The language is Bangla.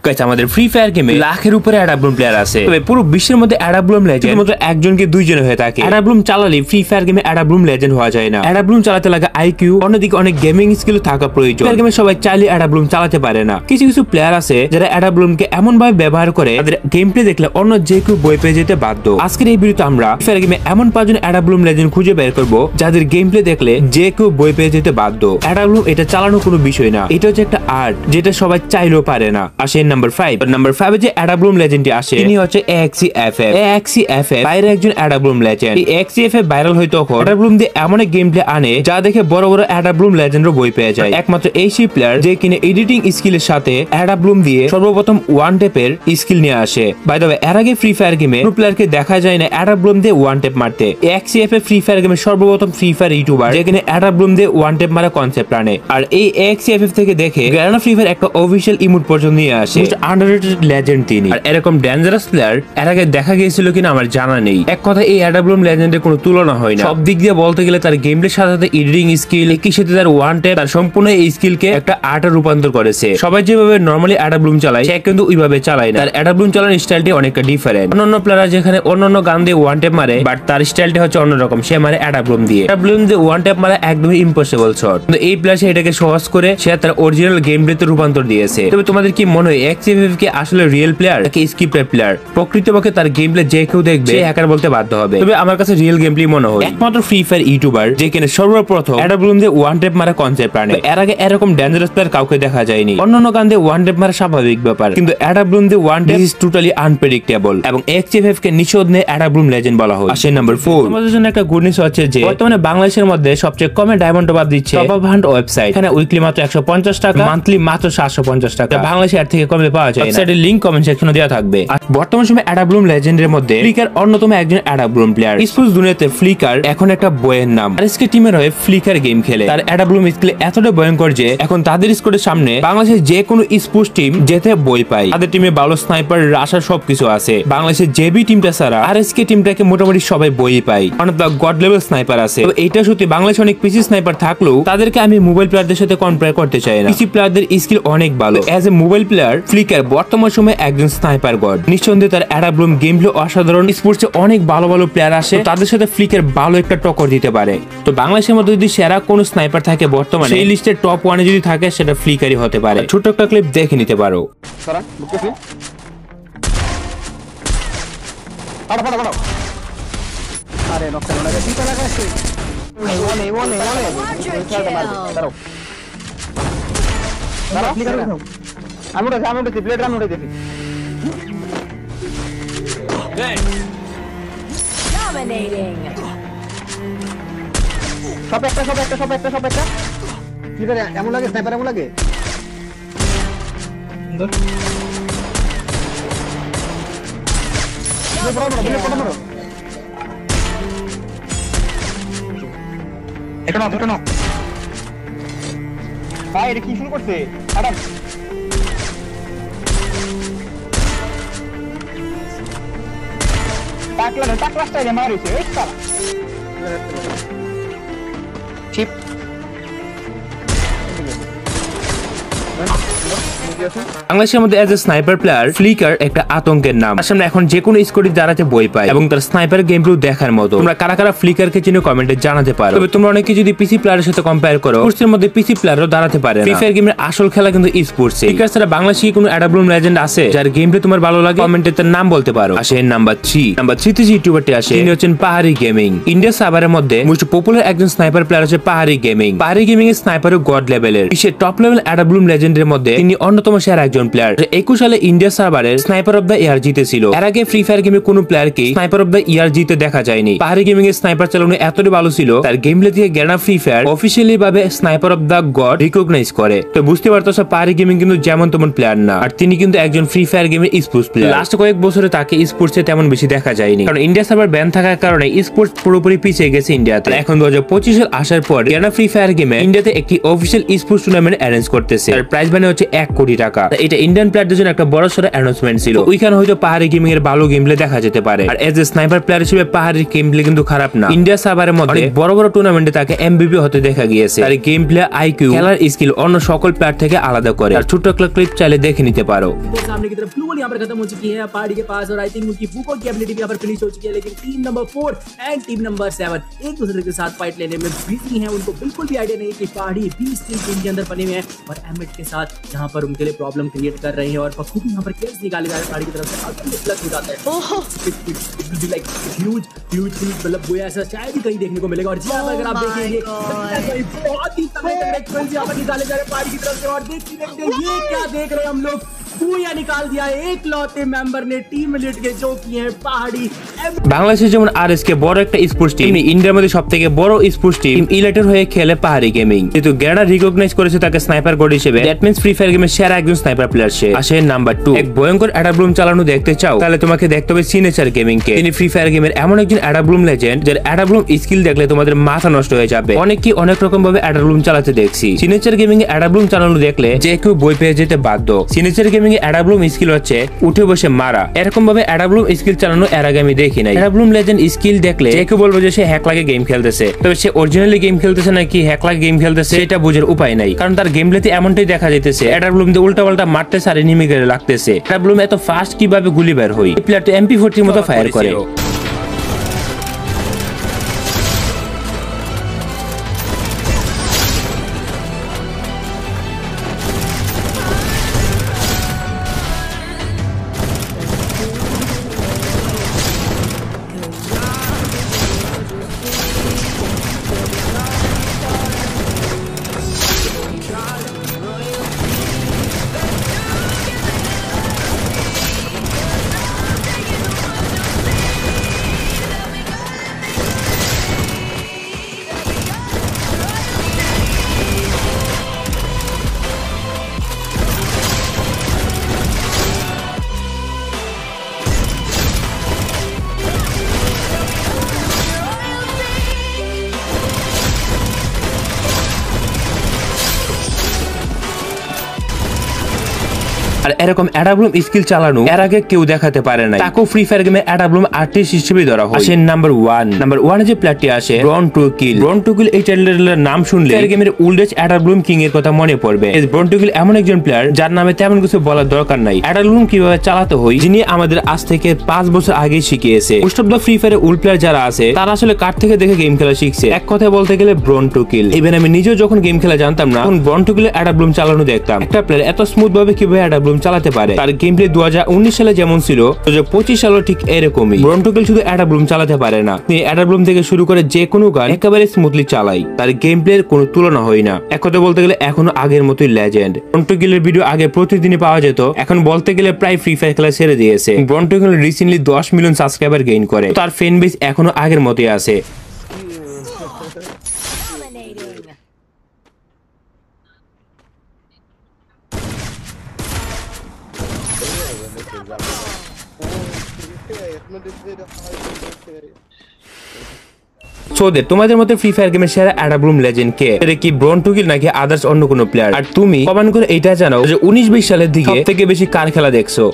গাইস আমাদের ফ্রি ফায়ার গেমে লাখের উপরে অ্যাডাব্লুম প্লেয়ার আছে, তবে পুরো বিশ্বের মধ্যে অ্যাডাব্লুম লেজেন্ড মাত্র একজনকে দুইজন হয়ে থাকে। অ্যাডাব্লুম চালালে ফ্রি ফায়ার গেমে অ্যাডাব্লুম লেজেন্ড হওয়া যায় না। অ্যাডাব্লুম চালাতে লাগে আইকিউ, অন্যদিকে অনেক গেমিং স্কিল থাকা প্রয়োজন। ফ্রি গেমে সবাই চাইলে অ্যাডাব্লুম চালাতে পারে না। কিছু কিছু প্লেয়ার আছে যারা অ্যাডাব্লুমকে এমন ভাবে ব্যবহার করে তাদের গেম প্লে দেখলে অন্য যে কেউ বই পেয়ে যেতে বাধ্য। আজকের এই ভিডিওতে আমরা ফ্রি ফায়ার গেমে এমন 5 জন অ্যাডাব্লুম লেজেন্ড খুঁজে বের করব যাদের গেম প্লে দেখলে যে কেউ বই পেয়ে যেতে বাধ্য। অ্যাডাব্লুম এটা চালানো কোনো বিষয় না, এটা হচ্ছে একটা আর্ট যেটা সবাই চাইলেও পারে না। আসেন নাম্বার 5। নাম্বার 5 এ যে অ্যাডাব্লুম লেজেন্ডটি আসে তিনি হচ্ছে AXCFF। AXCFF বাইরে একজন অ্যাডাব্লুম লেজেন্ড। এই AXCFF ভাইরাল হয় তখন অ্যাডাব্লুম দিয়ে এমন এক গেম প্লে আনে যা দেখে বড় বড় অ্যাডাব্লুম লেজেন্ডও বই পেয়ে যায়। একমাত্র এই সেই প্লেয়ার যে কিনা এডিটিং স্কিলের সাথে অ্যাডাব্লুম দিয়ে সর্বপ্রথম ওয়ান টেপের স্কিল নিয়ে আসে। বাই দ্য ওয়ে এর আগে ফ্রি ফায়ার গেমে কোনো প্লেয়ারকে দেখা যায় না অ্যাডাব্লুম দিয়ে ওয়ান টেপ মারতে। AXCFF ফ্রি ফায়ার গেমে সর্বপ্রথম ফ্রি ফায়ার ইউটিউবার যে কিনা অ্যাডাব্লুম দিয়ে ওয়ান টেপ মারা কনসেপ্ট আনে। আর এই AXCFF থেকে দেখে গারানা ফ্রি ফায়ার একটা অফিশিয়াল ইমোট পর্যন্ত নিয়ে আসে। আন্ডাররেটেড লেজেন্ড তিনি। আর এরকম ডেঞ্জারাস প্লেয়ার এর আগে দেখা গিয়েছিল কিনা আমার জানা নেই। এক কথা এই অ্যাডাব্লুম লেজেন্ডের কোনো তুলনা হয় না। সব দিক দিয়ে বলতে গেলে তার গেম প্লের সাথে সাথে এডিটিং স্কিল, একই সাথে তার ওয়ান টেপ, তার সম্পূর্ণ এই স্কিলকে একটা আর্টে রূপান্তর করেছে। সবাই যেভাবে নরমালি অ্যাডাব্লুম চালায় সে কিন্তু ওইভাবে চালায় না। তার অ্যাডাব্লুম চালানোর স্টাইলটি অনেকটা ডিফারেন্ট। অন্যান্য প্লেয়ার যেখানে অন্যান্য গান দিয়ে ওয়ান টেপ মারে, বাট তার স্টাইলটা হচ্ছে অন্যরকম। সে মারে অ্যাডাব্লুম দিয়ে। অ্যাডাব্লুম দিয়ে ওয়ান টেপ মারা একদমই ইম্পসিবল শট, কিন্তু এই প্লেয়ার সে এটাকে সহজ করে সে তার অরিজিনাল গেম প্লেতে রূপান্তর দিয়েছে। তবে তোমাদের কি মনে হয় AXCFF কি আসলে রিয়েল প্লেয়ার নাকি স্ক্রিপ্টেড প্লেয়ার? প্রকৃতপক্ষে তার গেম প্লে যে কেউ দেখবে সে হ্যাকার বলতে বাধ্য হবে। তবে আমার কাছে রিয়েল গেম প্লে মনে হয়। একমাত্র ফ্রি ফায়ার ইউটিউবার যে কিনা সর্বপ্রথম অ্যাডাব্লুম দিয়ে ওয়ান টেপ মারা কনসেপ্ট আনে। এর আগে এরকম ডেঞ্জারাস প্লেয়ার কাউকে দেখা যায়নি। অন্যান্য গান দিয়ে ওয়ান টেপ মারা স্বাভাবিক ব্যাপার, কিন্তু অ্যাডাব্লুম দিয়ে one tap is totally unpredictable. এবং AXCFF কে নিঃসন্দেহে অ্যাডাব্লুম লেজেন্ড বলা হয়। আসে নাম্বার 4। আমাদের জন্য একটা গুড নিউজ হচ্ছে যে বর্তমানে বাংলাদেশের মধ্যে সবচেয়ে কমে ডায়মন্ড টপ আপ দিচ্ছে টপ আপ হান্ট ওয়েবসাইট। এখানে উইকলি মাত্র 150 টাকা, মান্থলি মাত্র 750 টাকা। বাংলাদেশে এর থেকে কমে পাওয়া যায় না। ওয়েবসাইটের লিংক কমেন্ট সেকশনে দেওয়া থাকবে। আর বর্তমান সময়ে অ্যাডাব্লুম লেজেন্ডের মধ্যে ফ্লিকার অন্যতম একজন অ্যাডাব্লুম প্লেয়ার। স্পোর্টস দুনিয়াতে ফ্লিকার এখন একটা বইয়ের নাম। আরএসকে টিমের হয়ে ফ্লিকার গেম খেলে। তার অ্যাডাব্লুম স্কিল এতটা ভয়ঙ্কর যে এখন তাদের স্কোরের সামনে বাংলাদেশের যে কোনো স্পোর্টস টিম যেতে বই পায়। তাদের টিমে ভালো স্নাইপার, রাশার সবকিছু আছে। বাংলাদেশের জেবি টিমটা ছাড়া আরএসকে টিমটাকে মোটামুটি সবাই বই পায়। অনেক গড লেভেল স্নাইপার আছে। তো এইটা সত্যি বাংলাদেশে অনেক পিসি স্নাইপার থাকলেও তাদেরকে আমি মোবাইল প্লেয়ারদের সাথে কম্পেয়ার করতে চাই না। পিসি প্লেয়ারদের স্কিল অনেক ভালো। As a mobile player flicker বর্তমান সময়ে একজন স্নাইপার গড। নিঃসন্দেহে তার অ্যাডাব্লুম গেম প্লে অসাধারণ। স্পোর্টসে অনেক ভালো ভালো প্লেয়ার আসে, তাদের সাথে ফ্লিকার ভালো একটা টক্কর দিতে পারে। তো বাংলাদেশের মধ্যে যদি সেরা কোনো স্নাইপার থাকে বর্তমানে সেই লিস্টের টপ 1 এ যদি থাকে সেটা ফ্লিকারই হতে পারে। ছোট একটা ক্লিপ দেখে নিতে পারো। আরে নকশা লাগা দিতে লাগাছে ওনে দাঁড়াও ফ্লিকার উঠাও। আমি উঠেছি প্লেট রান উঠে দেখি। Dominating. সব একটা ফ্লিকার এমন লাগে, স্নাইপার এমন লাগে। এটা না ভাই, এটা কি শুরু করছে? আরাম টাকলা স্টাইলে মারিছে এই সারা চিপ। বাংলাদেশের মধ্যে as a sniper player flicker একটা আতঙ্কের নাম। সামনে এখন যে কোনো স্কোরে দাঁড়াতে বই পায় এবং তার স্নাইপার গেম প্লে দেখার মতো। তোমরা কারা কারা ফ্লিকারকে চিনো কমেন্টে জানাতে পারো। তবে তোমরা অনেকে যদি পিসি প্লেয়ারের সাথে কম্পেয়ার করো, স্পোর্টসের মধ্যে পিসি প্লেয়ারও দাঁড়াতে পারে না। ফ্রি ফায়ার গেমের আসল খেলা কিন্তু স্পোর্টসে। ফ্লিকার ছাড়া বাংলাদেশে কোনো অ্যাডাব্লুম লেজেন্ড আছে যার গেম প্লে তোমার ভালো লাগে? কমেন্টে তার নাম বলতে পারো। আসেন নাম্বার 3। নাম্বার 3 তে যে ইউটিউবারটি আসে তিনি হচ্ছেন পাহাড়ি গেমিং। ইন্ডিয়া সার্ভারের মধ্যে মোস্ট পপুলার একজন স্নাইপার প্লেয়ার হচ্ছে পাহাড়ি গেমিং। পাহাড়ি গেমিং এর স্নাইপারও গড লেভেলের। বিশ্বের টপ লেভেল অ্যাডাব্লুম লেজেন্ডের মধ্যে তিনি অন্যতম সেরা একজন প্লেয়ার। 21 সালে ইন্ডিয়া সার্ভারের স্নাইপার অফ দ্য ইয়ার জিতেছিল। এর আগে ফ্রি ফায়ার গেমে কোনো প্লেয়ারকে স্নাইপার অফ দ্য ইয়ার জিতে দেখা যায়নি। পাহাড়ি গেমিং এর স্নাইপার চালানো এতটাই ভালো ছিল তার গেম প্লে থেকে গারানা ফ্রি ফায়ার অফিশিয়ালি ভাবে sniper of the god recognize করে। তো বুঝতে পারতেছো পাহাড়ি গেমিং কিন্তু যেমন তেমন প্লেয়ার না, আর তিনি কিন্তু একজন ফ্রি ফায়ার গেমের স্পোর্টস প্লেয়ার। লাস্ট কয়েক বছরে তাকে স্পোর্টসে তেমন বেশি দেখা যায়নি, কারণ ইন্ডিয়া সার্ভার ব্যান থাকার কারণে স্পোর্টস পুরোপুরি পিছিয়ে গেছে ইন্ডিয়াতে। এখন 2025 সাল আসার পর গারানা ফ্রি ফায়ার গেমে ইন্ডিয়াতে একটি অফিশিয়াল স্পোর্টস টুর্নামেন্ট অ্যারেঞ্জ করতেছে। তার প্রাইজ মানি হচ্ছে 1 কোটি কোটি টাকা। এটা ইন্ডিয়ান প্লেয়ারদের জন্য একটা বড় সড় অ্যানাউন্সমেন্ট ছিল। ওইখানে হয়তো পাহাড়ি গেমিং এর ভালো গেম প্লে দেখা যেতে পারে। আর এজ এ স্নাইপার প্লেয়ার হিসেবে পাহাড়ি গেম প্লে কিন্তু খারাপ না। ইন্ডিয়া সার্ভারের মধ্যে অনেক বড় বড় টুর্নামেন্টে তাকে এমভিপি হতে দেখা গিয়েছে। তার গেম প্লে, আইকিউ, খেলার স্কিল অন্য সকল প্লেয়ার থেকে আলাদা করে। আর ছোট্ট ক্লিপ চাইলে দেখে নিতে পারো। सामने की तरफ ब्लू बॉल यहाँ पर खत्म हो चुकी है पहाड़ी के पास और आई थिंक उनकी बुको की एबिलिटी भी यहाँ पर फिनिश हो चुकी है। लेकिन team number 4 and team number 7 एक दूसरे के साथ फाइट लेने में बिजी हैं। उनको बिल्कुल भी आइडिया नहीं है कि पहाड़ी 20 टीम के अंदर बने हुए हैं और एमिट के साथ यहाँ पर उनके लिए प्रॉब्लम क्रिएट कर रहे हैं। और बखूबी यहाँ पर केस निकाले जा रहे हैं पहाड़ी की तरफ से। प्लस हो जाता है लाइक ह्यूज मतलब वो ऐसा शायद ही कहीं देखने को मिलेगा। और जी अगर आप देखेंगे बहुत ही तगड़े यहाँ पर निकाले जा रहे हैं पहाड़ी की तरफ से। और देखते ये क्या देख रहे हैं हम लोग, पूया निकाल दिया है एक लौते मेंबर ने टीम एलिट के जो किए हैं पहाड़ी। বাংলাদেশে যেমন আরএসকে বড় একটা স্পোর্টস টিম, ইন্ডিয়ার মধ্যে সবথেকে বড় স্পোর্টস টিম ইলেটের হয়ে খেলে পাহাড়ি গেমিং। কিন্তু গ্যাডা রিকগনাইজ করেছে তাকে স্নাইপার গড হিসেবে। দ্যাট মিন্স ফ্রি ফায়ার গেমের সেরা একজন স্নাইপার প্লেয়ার সে। আসে নাম্বার 2। এক ভয়ঙ্কর অ্যাডাব্লুম চালানো দেখতে চাও তাহলে তোমাকে দেখতে হবে সিগনেচার গেমিং কে। তিনি ফ্রি ফায়ার গেমের এমন একজন অ্যাডাব্লুম লেজেন্ড যার অ্যাডাব্লুম স্কিল দেখলে তোমাদের মাথা নষ্ট হয়ে যাবে। অনেকে অনেক রকম ভাবে অ্যাডাব্লুম চালাতে দেখছি। সিগনেচার গেমিং এ অ্যাডাব্লুম চালানো দেখলে যে কেউ বই পেয়ে যেতে বাধ্য। সিগনেচার গেমিং এ অ্যাডাব্লুম স্কিল হচ্ছে উঠে বসে মারা। এরকম ভাবে অ্যাডাব্লুম স্কিল চালানো এর আগে আমি দেখি নাই। অ্যাডাব্লুম লেজেন্ড স্কিল দেখলে যে কেউ বলবে যে সে হ্যাক লাগে গেম খেলতেছে। তবে সে অরিজিনালি গেম খেলতেছে নাকি হ্যাক লাগে গেম খেলতেছে এটা বোঝার উপায় নাই। কারণ তার গেম প্লেতে এমনটাই দেখা যাইতেছে অ্যাডাব্লুম দিয়ে উল্টা পাল্টা মারতেছে আর এনিমি গেলে লাগতেছে। অ্যাডাব্লুম এত ফাস্ট কিভাবে গুলি বের হয়? এই প্লেয়ার তো MP40 এর মতো ফায়ার করে। আর এরকম অ্যাডাব্লুম স্কিল চালানো এর আগে কেউ দেখাতে পারে না। তাকেও ফ্রি ফায়ার গেমে অ্যাডাব্লুম আর্টিস্ট হিসেবে ধরা হয়। আসেন নাম্বার 1 যে প্লেয়ারটি আসে ব্রন টু কিল। এই টাইটেলের নাম শুনলে ফ্রি গেমের ওল্ডেস্ট অ্যাডাব্লুম কিং এর কথা মনে পড়বে। ব্রন টু কিল এমন একজন প্লেয়ার যার নামে তেমন কিছু বলার দরকার নাই। অ্যাডাব্লুম কিভাবে চালাতে হয় যিনি আমাদের আজ থেকে 5 বছর আগে শিখিয়েছে। মোস্ট অফ দ্য ফ্রি ফায়ারের ওল্ড প্লেয়ার যারা আছে তারা আসলে কার থেকে দেখে গেম খেলা শিখছে। এক কথায় বলতে গেলে ব্রন টু কিল। ইভেন আমি নিজেও যখন গেম খেলা জানতাম না তখন ব্রন টু কিলের অ্যাডাব্লুম চালানো দেখতাম। একটা প্লেয়ার এত স্মুথ ভাবে কিভাবে অ্যাডাব্লুম চালাতে পারে। তার গেম প্লে 2019 সালে যেমন ছিল 2025 সালে ঠিক এরকমই। ব্রন টু কিল শুধু অ্যাডাব্লুম চালাতে পারে না, তিনি অ্যাডাব্লুম থেকে শুরু করে যে কোনো গান একেবারে স্মুথলি চালাই। তার গেম প্লে এর কোনো তুলনা হয় না। এক কথা বলতে গেলে এখনো আগের মতোই লেজেন্ড। ব্রন টু কিলের ভিডিও আগে প্রতিদিনই পাওয়া যেত, এখন বলতে গেলে প্রায় ফ্রি ফায়ার খেলা ছেড়ে দিয়েছে। Born to Kill recently 10 million subscriber gain করে। তার ফ্যান বেস এখনো আগের মতোই আছে। তোমাদের মধ্যে ফ্রি ফায়ার গেমের সেরা অ্যাডাব্লুম লেজেন্ড কে? এটা কি ব্রন টু কিল নাকি আদার্স অন্য কোনো প্লেয়ার? আর তুমি কমেন্ট করে এটা জানাও যে 19-20 সালের দিকে সবথেকে বেশি কার খেলা দেখছো।